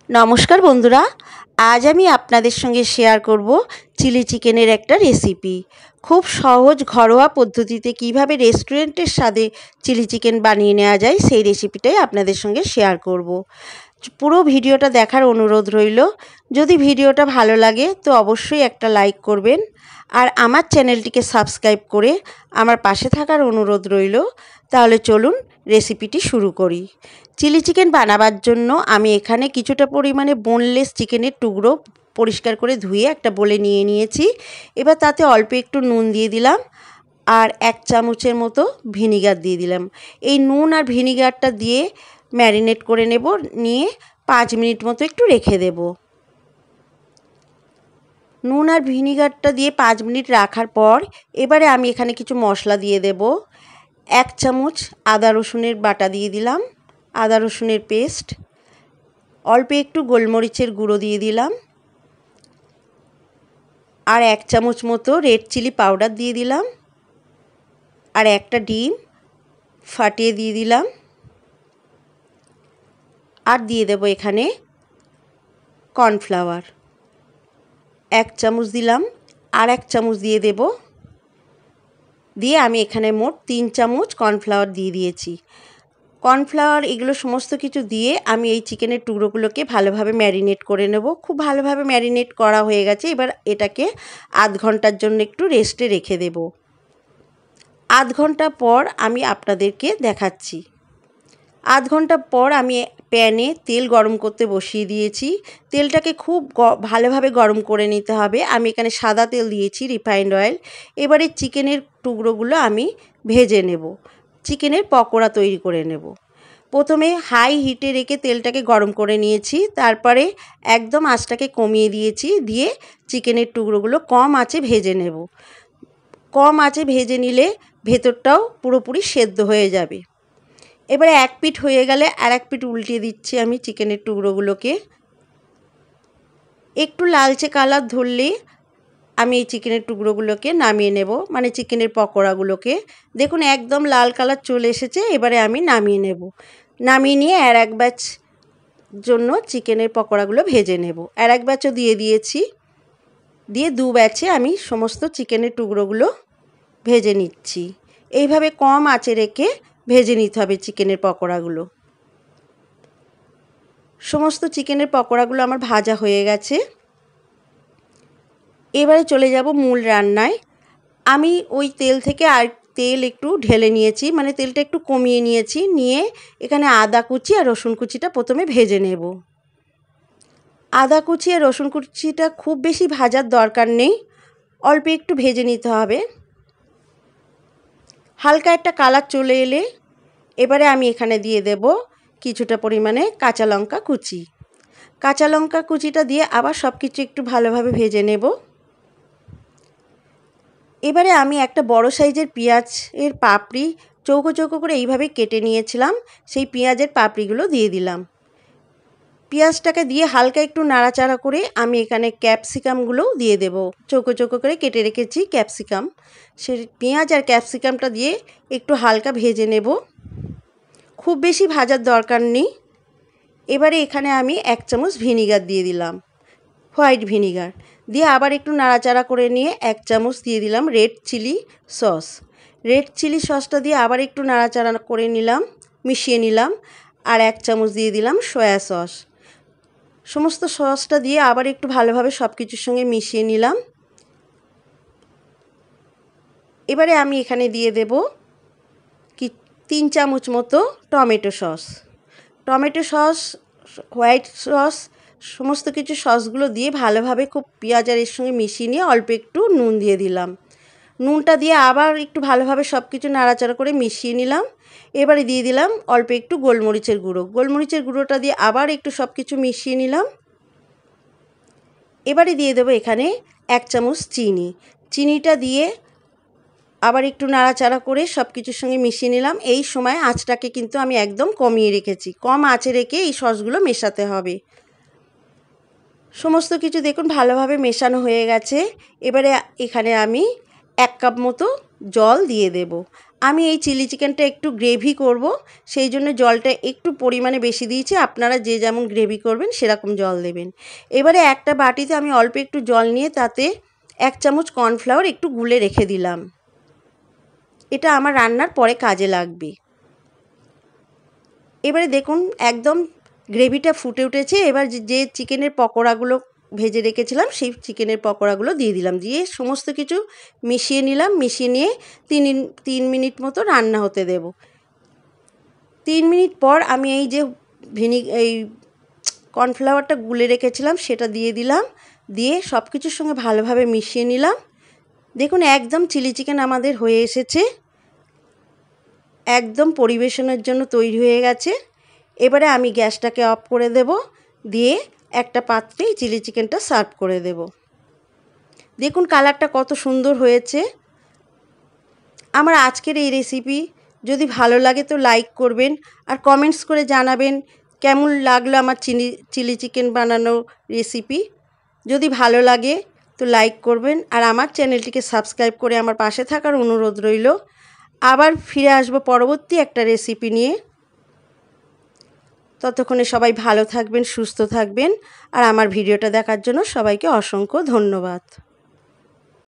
নমস্কার বন্ধুরা, আজ আমি আপনাদের সঙ্গে শেয়ার করব চিলি চিকেনের একটা রেসিপি। খুব সহজ ঘরোয়া পদ্ধতিতে কিভাবে রেস্টুরেন্টের স্বাদে চিলি চিকেন বানিয়ে নেওয়া যায় সেই রেসিপিটাই আপনাদের সঙ্গে শেয়ার করব। পুরো ভিডিওটা দেখার অনুরোধ রইল। যদি ভিডিওটা ভালো লাগে তো অবশ্যই একটা লাইক করবেন, আর আমার চ্যানেলটিকে সাবস্ক্রাইব করে আমার পাশে থাকার অনুরোধ রইল। তাহলে চলুন রেসিপিটি শুরু করি। চিলি চিকেন বানাবার জন্য আমি এখানে কিছুটা পরিমাণে বোনলেস চিকেনের টুকরো পরিষ্কার করে ধুয়ে একটা বোলে নিয়ে নিয়েছি। এবার তাতে অল্প একটু নুন দিয়ে দিলাম আর 1 চামচের মতো ভিনিগার দিয়ে দিলাম। এই নুন আর ভিনিগারটা দিয়ে ম্যারিনেট করে নেব, নিয়ে 5 মিনিট মতো একটু রেখে দেব। নুন আর ভিনিগারটা দিয়ে 5 মিনিট রাখার পর এবারে আমি এখানে কিছু মশলা দিয়ে দেব। 1 চামচ আদা রসুনের বাটা দিয়ে দিলাম, আদা রসুনের পেস্ট, অল্প একটু গোলমরিচের গুঁড়ো দিয়ে দিলাম, আর 1 চামচ মতো রেড চিলি পাউডার দিয়ে দিলাম, আর একটা ডিম ফাটিয়ে দিয়ে দিলাম, আর দিয়ে দেব এখানে কর্নফ্লাওয়ার 1 চামচ দিলাম, আর 1 চামচ দিয়ে দেব। দিয়ে আমি এখানে মোট 3 চামচ কর্নফ্লাওয়ার দিয়ে দিয়েছি। কর্নফ্লাওয়ার এগুলো সমস্ত কিছু দিয়ে আমি এই চিকেনের টুকরোগুলোকে ভালোভাবে ম্যারিনেট করে নেব। খুব ভালোভাবে ম্যারিনেট করা হয়ে গেছে। এবার এটাকে আধ ঘন্টার জন্য একটু রেস্টে রেখে দেব। আধ ঘন্টা পর আমি আপনাদেরকে দেখাচ্ছি। আধ ঘন্টা পর আমি প্যানে তেল গরম করতে বসিয়ে দিয়েছি। তেলটাকে খুব ভালোভাবে গরম করে নিতে হবে। আমি এখানে সাদা তেল দিয়েছি, রিফাইন্ড অয়েল। এবারে চিকেনের টুকরোগুলো আমি ভেজে নেব, চিকেনের পকোড়া তৈরি করে নেব। প্রথমে হাই হিটে রেখে তেলটাকে গরম করে নিয়েছি, তারপরে একদম আঁচটাকে কমিয়ে দিয়েছি, দিয়ে চিকেনের টুকরোগুলো কম আঁচে ভেজে নেব। কম আঁচে ভেজে নিলে ভেতরটাও পুরোপুরি সেদ্ধ হয়ে যাবে। এবারে এক পিঠ হয়ে গেলে আর এক পিঠ উল্টিয়ে দিচ্ছি আমি চিকেনের টুকরোগুলোকে। একটু লালচে কালার ধরলে আমি এই চিকেনের টুকরোগুলোকে নামিয়ে নেব, মানে চিকেনের পকোড়াগুলোকে। দেখুন একদম লাল কালার চলে এসেছে। এবারে আমি নামিয়ে নেব। নামিয়ে নিয়ে আর এক ব্যাচ জন্য চিকেনের পকোড়াগুলো ভেজে নেব। আর এক ব্যাচও দিয়ে দিয়েছি, দিয়ে 2 ব্যাচে আমি সমস্ত চিকেনের টুকরোগুলো ভেজে নিচ্ছি। এইভাবে কম আঁচে রেখে ভেজে নিতে হবে চিকেনের পকোড়াগুলো। সমস্ত চিকেনের পকোড়াগুলো আমার ভাজা হয়ে গেছে। এবারে চলে যাব মূল রান্নায়। আমি ওই তেল থেকে আর তেল একটু ঢেলে নিয়েছি, মানে তেলটা একটু কমিয়ে নিয়েছি। নিয়ে এখানে আদা কুচি আর রসুন কুচিটা প্রথমে ভেজে নেব। আদা কুচি আর রসুন কুচিটা খুব বেশি ভাজার দরকার নেই, অল্প একটু ভেজে নিতে হবে। হালকা একটা কালার চলে এলে এবারে আমি এখানে দিয়ে দেব কিছুটা পরিমাণে কাঁচা লঙ্কা কুচি। কাঁচা লঙ্কা কুচিটা দিয়ে আবার সব কিছু একটু ভালোভাবে ভেজে নেব। এবারে আমি একটা বড় সাইজের পেঁয়াজের পাপড়ি চৌকো চৌকো করে এইভাবে কেটে নিয়েছিলাম, সেই পেঁয়াজের পাপড়িগুলো দিয়ে দিলাম। পেঁয়াজটাকে দিয়ে হালকা একটু নাড়াচাড়া করে আমি এখানে ক্যাপসিকামগুলোও দিয়ে দেব। চৌকো চৌকো করে কেটে রেখেছি ক্যাপসিকাম, সে পেঁয়াজ আর ক্যাপসিকামটা দিয়ে একটু হালকা ভেজে নেব, খুব বেশি ভাজার দরকার নেই। এবারে এখানে আমি 1 চামচ ভিনিগার দিয়ে দিলাম, হোয়াইট ভিনিগার। দিয়ে আবার একটু নাড়াচাড়া করে নিয়ে 1 চামচ দিয়ে দিলাম red chili sauce. Red chili সসটা দিয়ে আবার একটু নাড়াচাড়া করে নিলাম, মিশিয়ে নিলাম। আর 1 চামচ দিয়ে দিলাম সয়া সস। সমস্ত সসটা দিয়ে আবার একটু ভালোভাবে সব কিছুর সঙ্গে মিশিয়ে নিলাম। এবারে আমি এখানে দিয়ে দেব 3 চামচ মতো tomato sauce. Tomato sauce, white sauce, সমস্ত কিছু সসগুলো দিয়ে ভালোভাবে খুব পেঁয়াজ আর এর সঙ্গে মিশিয়ে নিয়ে অল্প একটু নুন দিয়ে দিলাম। নুনটা দিয়ে আবার একটু ভালোভাবে সব কিছু নাড়াচাড়া করে মিশিয়ে নিলাম। এবারে দিয়ে দিলাম অল্প একটু গোলমরিচের গুঁড়ো। গোলমরিচের গুঁড়োটা দিয়ে আবার একটু সব কিছু মিশিয়ে নিলাম। এবারে দিয়ে দেবো এখানে 1 চামচ চিনি। চিনিটা দিয়ে আবার একটু নাড়াচাড়া করে সব কিছুর সঙ্গে মিশিয়ে নিলাম। এই সময় আঁচটাকে কিন্তু আমি একদম কমিয়ে রেখেছি, কম আঁচে রেখে এই সসগুলো মেশাতে হবে। সমস্ত কিছু দেখুন ভালোভাবে মেশানো হয়ে গেছে। এবারে এখানে আমি 1 কাপ মতো জল দিয়ে দেব। আমি এই চিলি চিকেনটা একটু গ্রেভি করব, সেই জন্য জলটা একটু পরিমাণে বেশি দিয়েছি। আপনারা যে যেমন গ্রেভি করবেন সেরকম জল দেবেন। এবারে একটা বাটিতে আমি অল্প একটু জল নিয়ে তাতে 1 চামচ কর্নফ্লাওয়ার একটু গুলে রেখে দিলাম। এটা আমার রান্নার পরে কাজে লাগবে। এবারে দেখুন একদম গ্রেভিটা ফুটে উঠেছে। এবার যে চিকেনের পকোড়াগুলো ভেজে রেখেছিলাম সেই চিকেনের পকোড়াগুলো দিয়ে দিলাম, দিয়ে সমস্ত কিছু মিশিয়ে নিলাম। মিশিয়ে নিয়ে 3 মিনিট মতো রান্না হতে দেব। 3 মিনিট পর আমি এই যে এই কর্নফ্লাওয়ারটা গুলে রেখেছিলাম সেটা দিয়ে দিলাম, দিয়ে সব কিছুর সঙ্গে ভালোভাবে মিশিয়ে নিলাম। দেখুন একদম চিলি চিকেন আমাদের হয়ে এসেছে, একদম পরিবেশনের জন্য তৈরি হয়ে গেছে। এবারে আমি গ্যাসটাকে অফ করে দেব, দিয়ে একটা পাত্রে চিলি চিকেনটা সার্ভ করে দেব। দেখুন কালারটা কত সুন্দর হয়েছে। আমার আজকের এই রেসিপি যদি ভালো লাগে তো লাইক করবেন, আর কমেন্টস করে জানাবেন কেমন লাগলো আমার চিলি চিকেন বানানো রেসিপি। যদি ভালো লাগে তো লাইক করবেন, আর আমার চ্যানেলটিকে সাবস্ক্রাইব করে আমার পাশে থাকার অনুরোধ রইল। আবার ফিরে আসব পরবর্তী একটা রেসিপি নিয়ে। ততক্ষণে সবাই ভালো থাকবেন, সুস্থ থাকবেন, আর আমার ভিডিওটা দেখার জন্য সবাইকে অসংখ্য ধন্যবাদ।